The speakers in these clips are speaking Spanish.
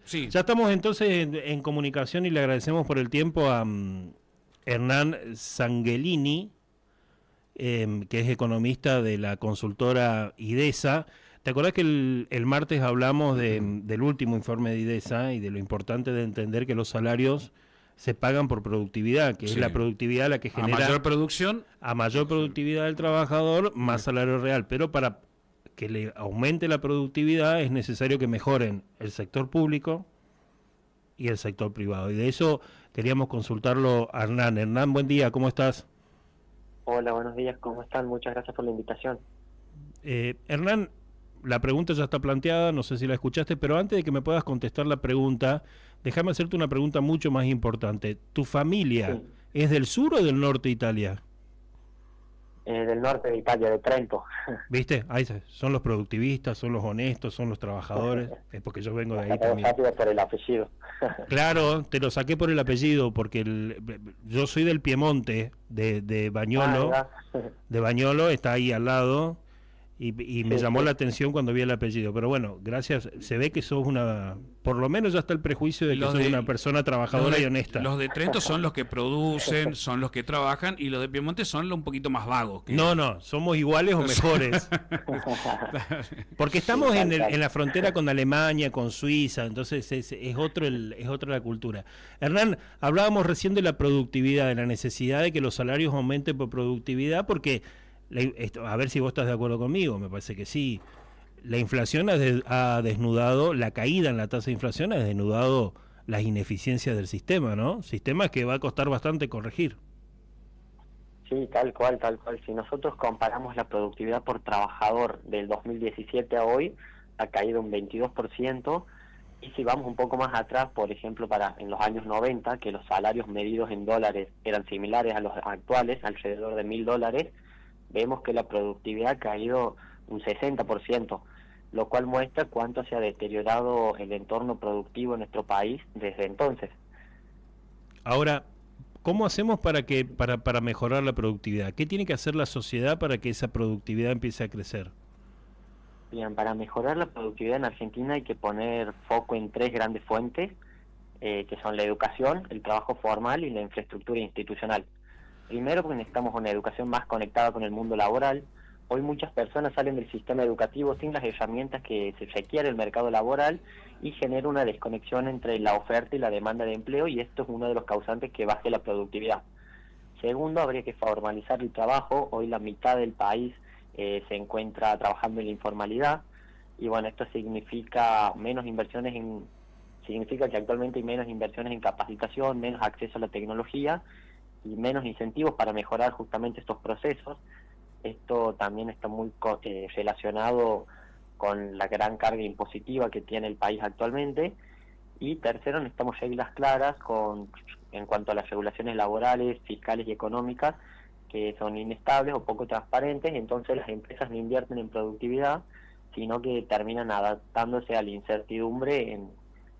Sí. Ya estamos entonces en comunicación y le agradecemos por el tiempo a Hernán Sanguelini, que es economista de la consultora IDESA. ¿Te acordás que el martes hablamos del último informe de IDESA y de lo importante de entender que los salarios se pagan por productividad, que es Sí. la productividad la que A genera mayor producción. a mayor productividad del trabajador, más salario real? Pero para que le aumente la productividad es necesario que mejoren el sector público y el sector privado. Y de eso queríamos consultarlo a Hernán. Hernán, buen día, ¿cómo estás? Hola, buenos días, ¿cómo están? Muchas gracias por la invitación. Hernán, la pregunta ya está planteada, no sé si la escuchaste, pero antes de que me puedas contestar la pregunta, déjame hacerte una pregunta mucho más importante. ¿Tu familia Sí, es del sur o del norte de Italia? del norte de Italia, de Trento. ¿Viste? Ahí son los productivistas, son los honestos, son los trabajadores, es porque yo vengo La de ahí sacamos también. rápido por el apellido. Claro, te lo saqué por el apellido, porque yo soy del Piemonte, de Ah, Bañolo, ya. está ahí al lado, y me Sí, llamó la sí. atención cuando vi el apellido. Pero bueno, gracias, se ve que sos por lo menos ya está el prejuicio de que Los sos de, una persona trabajadora y honesta. los de Trento son los que producen, son los que trabajan, y los de Piemonte son un poquito más vagos. No, somos iguales o mejores. Porque Sí, estamos tal, tal. en la frontera con Alemania, con Suiza, entonces es otra la cultura. Hernán, hablábamos recién de la productividad, de la necesidad de que los salarios aumenten por productividad, porque, a ver si vos estás de acuerdo conmigo, me parece que sí. La inflación ha desnudado, la caída en la tasa de inflación ha desnudado las ineficiencias del sistema, ¿no? Sistemas que va a costar bastante corregir. Sí, tal cual, tal cual. Si nosotros comparamos la productividad por trabajador del 2017 a hoy, ha caído un 22%. Y si vamos un poco más atrás, por ejemplo, en los años 90, que los salarios medidos en dólares eran similares a los actuales, alrededor de $1.000, vemos que la productividad ha caído un 60%, lo cual muestra cuánto se ha deteriorado el entorno productivo en nuestro país desde entonces. Ahora, ¿cómo hacemos para mejorar la productividad? ¿Qué tiene que hacer la sociedad para que esa productividad empiece a crecer? Bien, para mejorar la productividad en Argentina hay que poner foco en tres grandes fuentes, que son la educación, el trabajo formal y la infraestructura institucional. Primero, porque necesitamos una educación más conectada con el mundo laboral. Hoy muchas personas salen del sistema educativo sin las herramientas que se requiere el mercado laboral y genera una desconexión entre la oferta y la demanda de empleo, y esto es uno de los causantes que baje la productividad. Segundo, habría que formalizar el trabajo. Hoy la mitad del país se encuentra trabajando en la informalidad, y bueno, esto significa que actualmente hay menos inversiones en capacitación, menos acceso a la tecnología y menos incentivos para mejorar justamente estos procesos. Esto también está muy relacionado con la gran carga impositiva que tiene el país actualmente. Y tercero, necesitamos reglas claras en cuanto a las regulaciones laborales, fiscales y económicas, que son inestables o poco transparentes. Entonces las empresas no invierten en productividad, sino que terminan adaptándose a la incertidumbre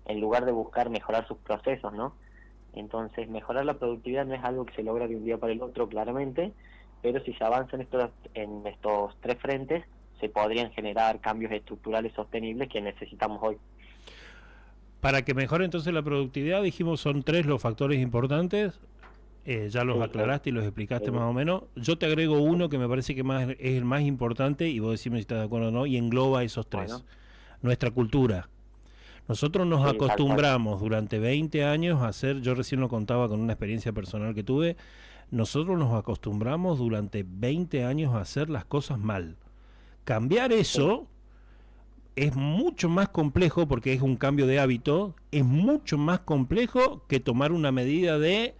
en lugar de buscar mejorar sus procesos, ¿no? Entonces, mejorar la productividad no es algo que se logra de un día para el otro, claramente, pero si se avanza en estos tres frentes, se podrían generar cambios estructurales sostenibles que necesitamos hoy. Para que mejore entonces la productividad, dijimos, son tres los factores importantes. Ya los Sí, sí. aclaraste y los explicaste más o menos. Yo te agrego uno que me parece que es el más importante, y vos decime si estás de acuerdo o no, y engloba esos tres. Bueno, Nuestra cultura. Nosotros nos sí, tal cual. acostumbramos durante 20 años a hacer, yo recién lo contaba con una experiencia personal que tuve, nosotros nos acostumbramos durante 20 años a hacer las cosas mal. Cambiar Sí, eso es mucho más complejo, porque es un cambio de hábito, es mucho más complejo que tomar una medida de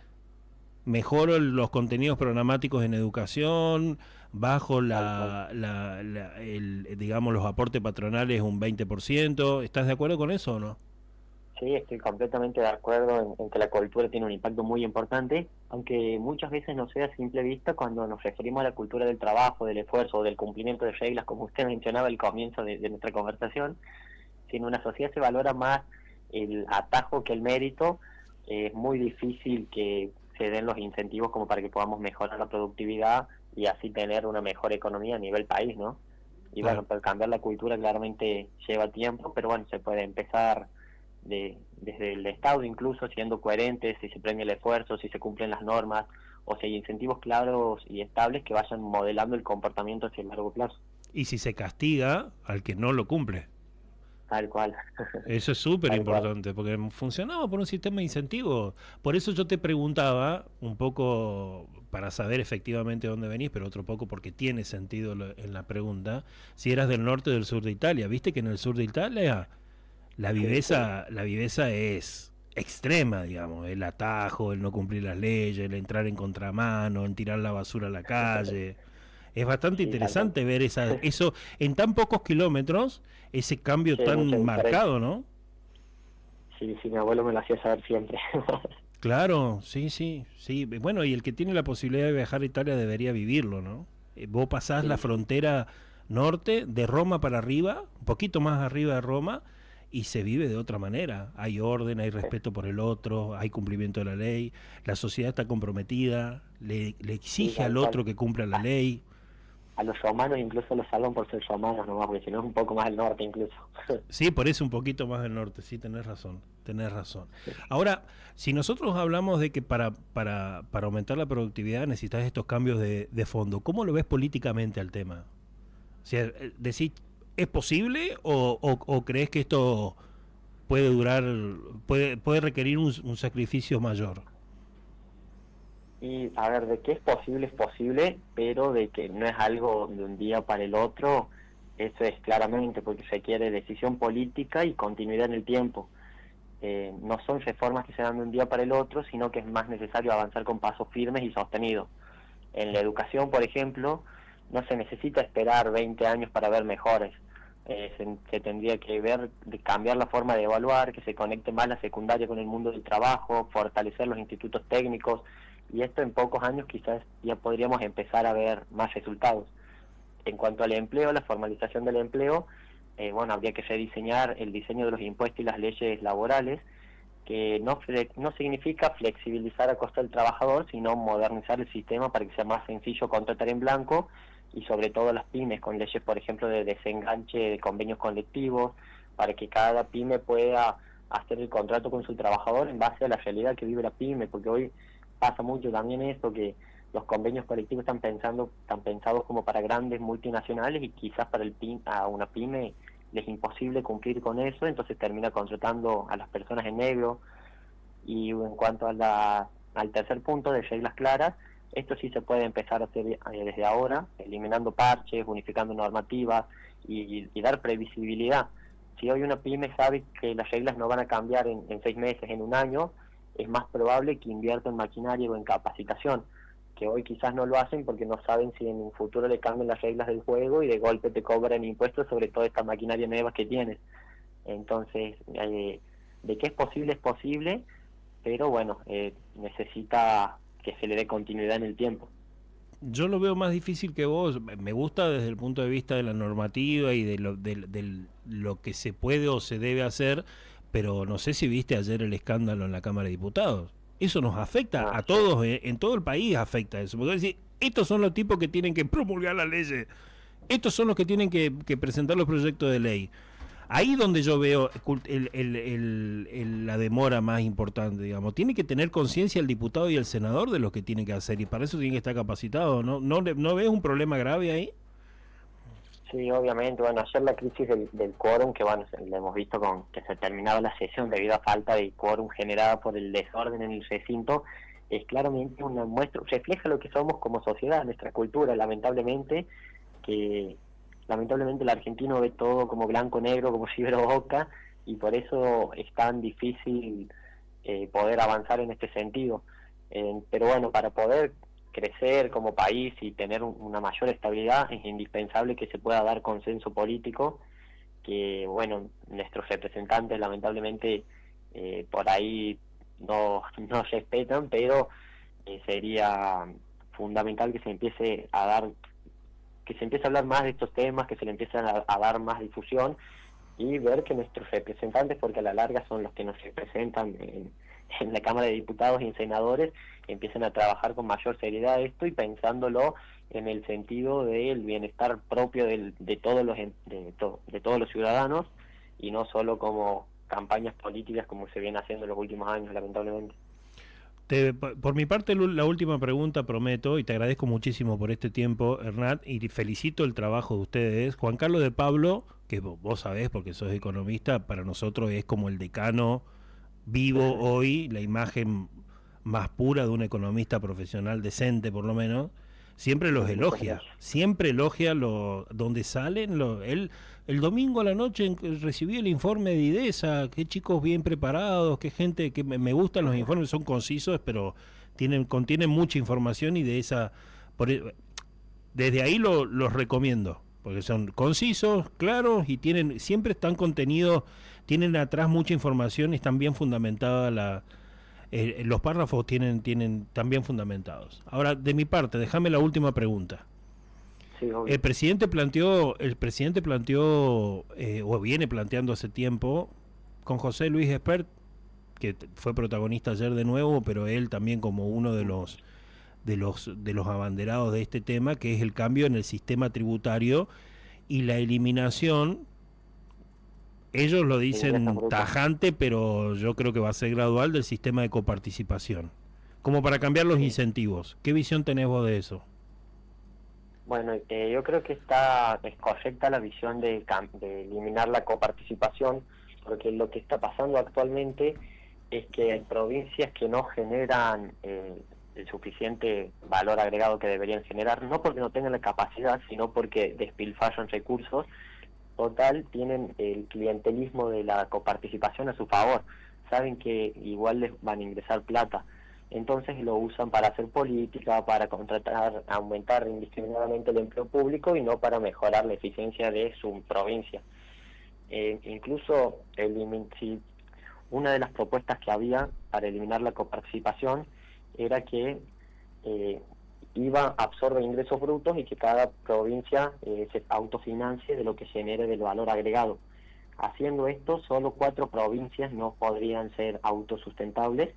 mejoro los contenidos programáticos en educación, bajo tal cual. digamos, los aportes patronales un 20%. ¿Estás de acuerdo con eso o no? Sí, estoy completamente de acuerdo en que la cultura tiene un impacto muy importante, aunque muchas veces no sea a simple vista cuando nos referimos a la cultura del trabajo, del esfuerzo o del cumplimiento de reglas, como usted mencionaba al comienzo de nuestra conversación. Si en una sociedad se valora más el atajo que el mérito, es muy difícil que se den los incentivos como para que podamos mejorar la productividad y así tener una mejor economía a nivel país, ¿no? Y Claro. bueno, para cambiar la cultura claramente lleva tiempo, pero bueno, se puede empezar desde el Estado, incluso siendo coherentes, si se premia el esfuerzo, si se cumplen las normas, o si hay incentivos claros y estables que vayan modelando el comportamiento hacia el largo plazo. Y si se castiga al que no lo cumple. Tal cual. Eso es súper Tal cual. importante, porque funcionaba por un sistema de incentivos. Por eso yo te preguntaba, un poco para saber efectivamente dónde venís, pero otro poco porque tiene sentido en la pregunta, si eras del norte o del sur de Italia. Viste que en el sur de Italia Sí, sí, la viveza es extrema, digamos. El atajo, el no cumplir las leyes, el entrar en contramano, el tirar la basura a la calle. Es bastante sí, tal cual. interesante ver eso en tan pocos kilómetros, ese cambio Sí, hay mucha tan diferencia. marcado, ¿no? Sí, sí, mi abuelo me lo hacía saber siempre. Claro, sí, sí, sí. Bueno, y el que tiene la posibilidad de viajar a Italia debería vivirlo, ¿no? Vos pasás la Sí, sí, frontera norte de Roma para arriba, un poquito más arriba de Roma, y se vive de otra manera. Hay orden, hay respeto por el otro, hay cumplimiento de la ley, la sociedad está comprometida, le sí, exige tal al cual. otro que cumpla la ley. A los romanos incluso los salvan por ser romanos nomás, porque si no es un poco más al norte incluso. Sí, por eso un poquito más del norte, sí, tenés razón, tenés razón. Ahora, si nosotros hablamos de que para aumentar la productividad necesitas estos cambios de fondo, ¿cómo lo ves políticamente al tema? O sea, ¿decís, es posible o crees que esto puede durar, puede requerir un sacrificio mayor? Y a ver, de que es posible, pero de que no es algo de un día para el otro, eso es claramente, porque requiere decisión política y continuidad en el tiempo. No son reformas que se dan de un día para el otro, sino que es más necesario avanzar con pasos firmes y sostenidos. En la educación, por ejemplo, no se necesita esperar 20 años para ver mejores. Se tendría que ver, de cambiar la forma de evaluar, que se conecte más la secundaria con el mundo del trabajo, fortalecer los institutos técnicos, y esto en pocos años quizás ya podríamos empezar a ver más resultados. En cuanto al empleo, la formalización del empleo, bueno, habría que rediseñar el diseño de los impuestos y las leyes laborales, que no significa flexibilizar a costa del trabajador, sino modernizar el sistema para que sea más sencillo contratar en blanco y sobre todo las pymes, con leyes, por ejemplo, de desenganche de convenios colectivos, para que cada pyme pueda hacer el contrato con su trabajador en base a la realidad que vive la pyme, porque hoy pasa mucho también esto, que los convenios colectivos están pensados como para grandes multinacionales y quizás para a una pyme les es imposible cumplir con eso, entonces termina contratando a las personas en negro. Y en cuanto a al tercer punto de reglas claras, esto sí se puede empezar a hacer desde ahora, eliminando parches, unificando normativas y dar previsibilidad. Si hoy una pyme sabe que las reglas no van a cambiar en 6 meses, en un año, es más probable que invierta en maquinaria o en capacitación, que hoy quizás no lo hacen porque no saben si en un futuro le cambian las reglas del juego y de golpe te cobran impuestos sobre toda esta maquinaria nueva que tienes. Entonces, de que es posible, pero bueno, necesita que se le dé continuidad en el tiempo. Yo lo veo más difícil que vos. Me gusta desde el punto de vista de la normativa y de lo que se puede o se debe hacer, pero no sé si viste ayer el escándalo en la Cámara de Diputados. Eso nos afecta Ah, a sí, todos, en todo el país afecta eso. Porque decir, estos son los tipos que tienen que promulgar las leyes, estos son los que tienen que presentar los proyectos de ley. Ahí donde yo veo la demora más importante, digamos. Tiene que tener conciencia el diputado y el senador de lo que tiene que hacer y para eso tiene que estar capacitado, ¿no? ¿No ves un problema grave ahí? sí, obviamente. Bueno, ayer la crisis del quórum, que bueno, le hemos visto con que se terminaba la sesión debido a falta de quórum generada por el desorden en el recinto, es claramente una muestra, refleja lo que somos como sociedad, nuestra cultura, lamentablemente, que lamentablemente el argentino ve todo como blanco-negro, como River o Boca, y por eso es tan difícil poder avanzar en este sentido. Pero bueno, para poder crecer como país y tener una mayor estabilidad es indispensable que se pueda dar consenso político, que bueno, nuestros representantes lamentablemente por ahí no respetan, pero sería fundamental que se empiece a dar, que se empiece a hablar más de estos temas, que se le empiece a dar más difusión y ver que nuestros representantes, porque a la larga son los que nos representan en la Cámara de Diputados y en senadores, empiecen a trabajar con mayor seriedad esto y pensándolo en el sentido del bienestar propio de todos los de todos los ciudadanos y no solo como campañas políticas como se viene haciendo en los últimos años, lamentablemente. Por mi parte, la última pregunta, prometo, y te agradezco muchísimo por este tiempo, Hernán, y felicito el trabajo de ustedes. Juan Carlos de Pablo, que vos sabés porque sos economista, para nosotros es como el decano vivo hoy, la imagen más pura de un economista profesional decente, por lo menos. Siempre los elogia, siempre elogia donde salen. Él el domingo a la noche recibí el informe de IDESA, qué chicos bien preparados, qué gente, que me gustan los informes, son concisos, pero contienen mucha información y de esa... desde ahí los recomiendo, porque son concisos, claros y siempre están contenidos, tienen atrás mucha información y están bien fundamentadas los párrafos tienen también fundamentados. Ahora, de mi parte, déjame la última pregunta. Sí, obvio. El presidente planteó, o viene planteando hace tiempo, con José Luis Espert, que fue protagonista ayer de nuevo, pero él también como uno de los abanderados de este tema, que es el cambio en el sistema tributario y la eliminación. Ellos lo dicen tajante, pero yo creo que va a ser gradual, del sistema de coparticipación, como para cambiar los incentivos. ¿Qué visión tenés vos de eso? Bueno, yo creo que es correcta la visión de eliminar la coparticipación, porque lo que está pasando actualmente es que hay provincias que no generan el suficiente valor agregado que deberían generar, no porque no tengan la capacidad, sino porque despilfarran recursos. Total, tienen el clientelismo de la coparticipación a su favor, saben que igual les van a ingresar plata, entonces lo usan para hacer política, para contratar, aumentar indiscriminadamente el empleo público y no para mejorar la eficiencia de su provincia. Incluso una de las propuestas que había para eliminar la coparticipación era que absorbe ingresos brutos y que cada provincia se autofinancie de lo que genere del valor agregado. Haciendo esto, solo 4 provincias no podrían ser autosustentables,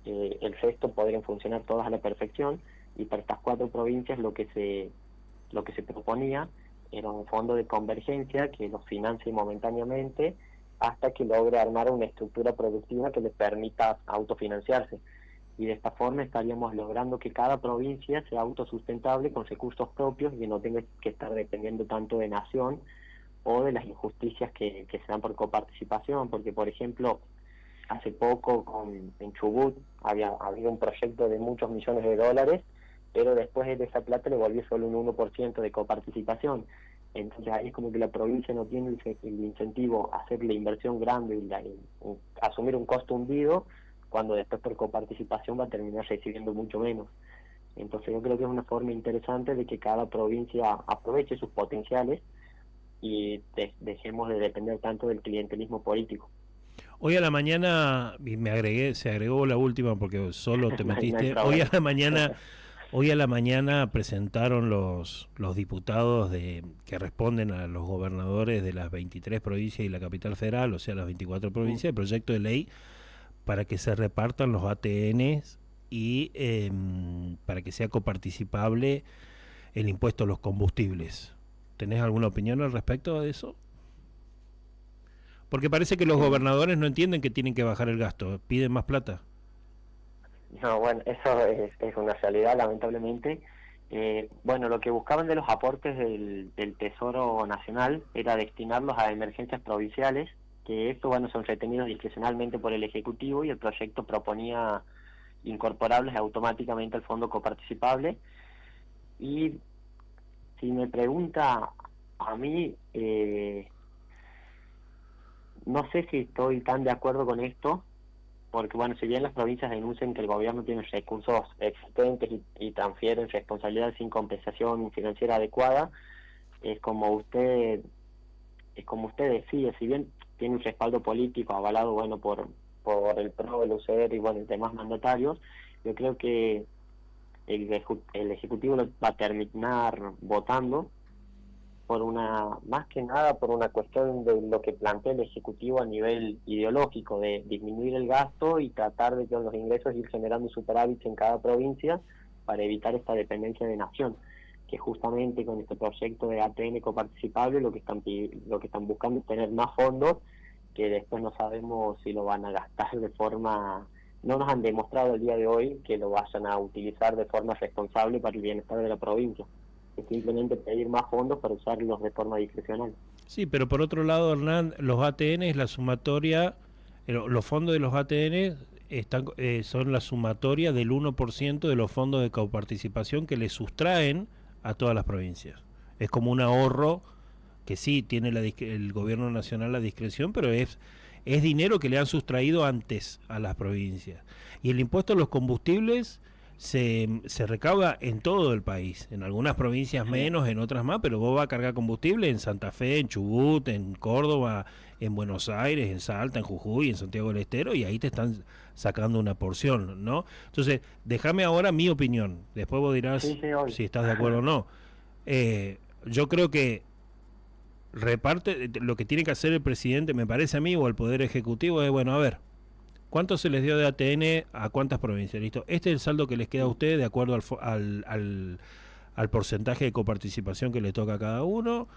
el resto podrían funcionar todas a la perfección, y para estas 4 provincias lo que se proponía era un fondo de convergencia que los financie momentáneamente hasta que logre armar una estructura productiva que les permita autofinanciarse. Y de esta forma estaríamos logrando que cada provincia sea autosustentable con recursos propios y que no tenga que estar dependiendo tanto de nación o de las injusticias que se dan por coparticipación, porque por ejemplo hace poco en Chubut había habido un proyecto de muchos millones de dólares, pero después de esa plata le volvió solo un 1% de coparticipación. Entonces ahí es como que la provincia no tiene el incentivo a hacer la inversión grande y asumir un costo hundido, cuando después por coparticipación va a terminar recibiendo mucho menos. Entonces yo creo que es una forma interesante de que cada provincia aproveche sus potenciales y dejemos de depender tanto del clientelismo político. Hoy a la mañana, y se agregó la última porque solo te metiste, No hoy a la mañana presentaron los diputados que responden a los gobernadores de las 23 provincias y la capital federal, o sea, las 24 provincias, el proyecto de ley para que se repartan los ATNs y para que sea coparticipable el impuesto a los combustibles. ¿Tenés alguna opinión al respecto de eso? Porque parece que los gobernadores no entienden que tienen que bajar el gasto, piden más plata. No, bueno, eso es una realidad, lamentablemente. Bueno, lo que buscaban de los aportes del Tesoro Nacional era destinarlos a emergencias provinciales, que estos, bueno, son retenidos discrecionalmente por el Ejecutivo, y el proyecto proponía incorporarlos automáticamente al fondo coparticipable. Y si me pregunta a mí, no sé si estoy tan de acuerdo con esto, porque bueno, si bien las provincias denuncian que el gobierno tiene recursos existentes y transfieren responsabilidades sin compensación financiera adecuada, es como usted decía, si bien tiene un respaldo político avalado, bueno, por el PRO, el UCR y bueno, y demás mandatarios, yo creo que el Ejecutivo lo va a terminar votando más que nada por una cuestión de lo que plantea el Ejecutivo a nivel ideológico, de disminuir el gasto y tratar de con los ingresos ir generando superávits en cada provincia para evitar esta dependencia de nación, que justamente con este proyecto de ATN coparticipable lo que están buscando es tener más fondos que después no sabemos si lo van a gastar de forma... No nos han demostrado el día de hoy que lo vayan a utilizar de forma responsable para el bienestar de la provincia. Es simplemente pedir más fondos para usarlos de forma discrecional. Sí, pero por otro lado, Hernán, los ATN es la sumatoria, los fondos de los ATN son la sumatoria del 1% de los fondos de coparticipación que le sustraen a todas las provincias. Es como un ahorro que sí tiene el gobierno nacional la discreción, pero es dinero que le han sustraído antes a las provincias. Y el impuesto a los combustibles se recauda en todo el país, en algunas provincias menos, en otras más, pero vos vas a cargar combustible en Santa Fe, en Chubut, en Córdoba, en Buenos Aires, en Salta, en Jujuy, en Santiago del Estero, y ahí te están sacando una porción, ¿no? Entonces, déjame ahora mi opinión, después vos dirás si estás de acuerdo o no. Yo creo que lo que tiene que hacer el presidente, me parece a mí, o el Poder Ejecutivo, es, bueno, a ver, ¿cuánto se les dio de ATN a cuántas provincias? Listo. Este es el saldo que les queda a ustedes de acuerdo al porcentaje de coparticipación que le toca a cada uno,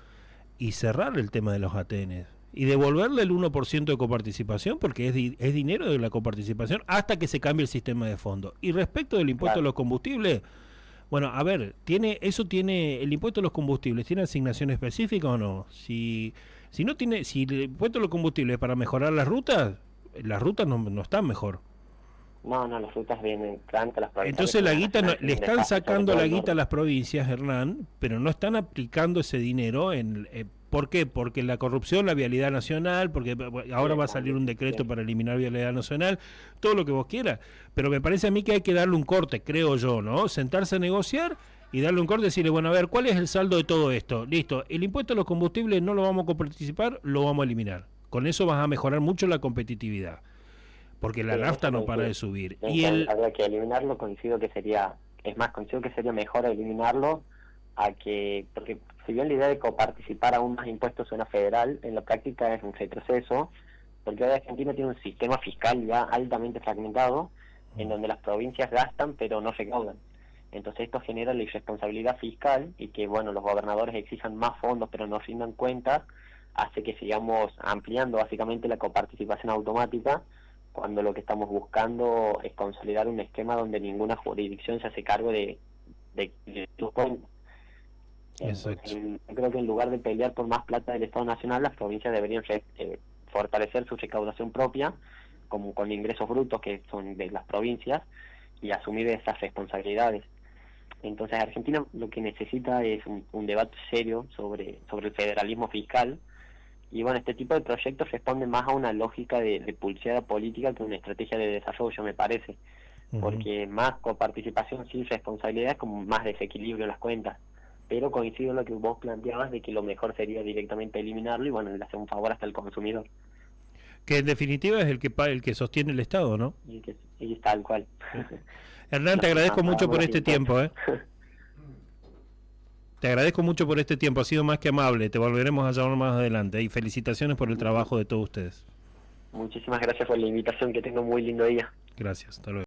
y cerrar el tema de los ATN. Y devolverle el 1% de coparticipación, porque es dinero de la coparticipación, hasta que se cambie el sistema de fondo. Y respecto del impuesto a los combustibles, bueno, a ver, el impuesto a los combustibles, ¿tiene asignación específica o no? Si el impuesto a los combustibles es para mejorar las rutas no están mejor. No, las rutas vienen tanto las provincias. Entonces la guita le están sacando la guita a las provincias, Hernán, pero no están aplicando ese dinero ¿por qué? Porque la corrupción, la vialidad nacional, porque ahora va a salir un decreto para eliminar vialidad nacional, todo lo que vos quieras. Pero me parece a mí que hay que darle un corte, creo yo, ¿no? Sentarse a negociar y darle un corte y decirle, bueno, a ver, ¿cuál es el saldo de todo esto? Listo, el impuesto a los combustibles no lo vamos a coparticipar, lo vamos a eliminar. Con eso vas a mejorar mucho la competitividad, porque la nafta no para de subir. Habría que eliminarlo, coincido que sería mejor eliminarlo porque si bien la idea de coparticipar aún más impuestos suena federal, en la práctica es un retroceso, porque hoy Argentina tiene un sistema fiscal ya altamente fragmentado, en donde las provincias gastan pero no recaudan. Entonces esto genera la irresponsabilidad fiscal, y que los gobernadores exijan más fondos pero no rindan cuentas, hace que sigamos ampliando básicamente la coparticipación automática, cuando lo que estamos buscando es consolidar un esquema donde ninguna jurisdicción se hace cargo de sus cuentas. Exacto. Yo creo que en lugar de pelear por más plata del Estado Nacional, las provincias deberían fortalecer su recaudación propia, como con ingresos brutos que son de las provincias, y asumir esas responsabilidades. Entonces Argentina lo que necesita es un debate serio sobre el federalismo fiscal, y este tipo de proyectos responden más a una lógica de pulseada política que una estrategia de desarrollo, me parece, porque más coparticipación sin responsabilidad es como más desequilibrio en las cuentas. Pero coincido en lo que vos planteabas de que lo mejor sería directamente eliminarlo y le hace un favor hasta el consumidor. Que en definitiva es el que sostiene el Estado, ¿no? Y tal cual. Hernán, te agradezco mucho por este tiempo, Te agradezco mucho por este tiempo, ha sido más que amable, te volveremos a llamar más adelante y felicitaciones por el trabajo de todos ustedes. Muchísimas gracias por la invitación, que tengan un muy lindo día. Gracias, hasta luego.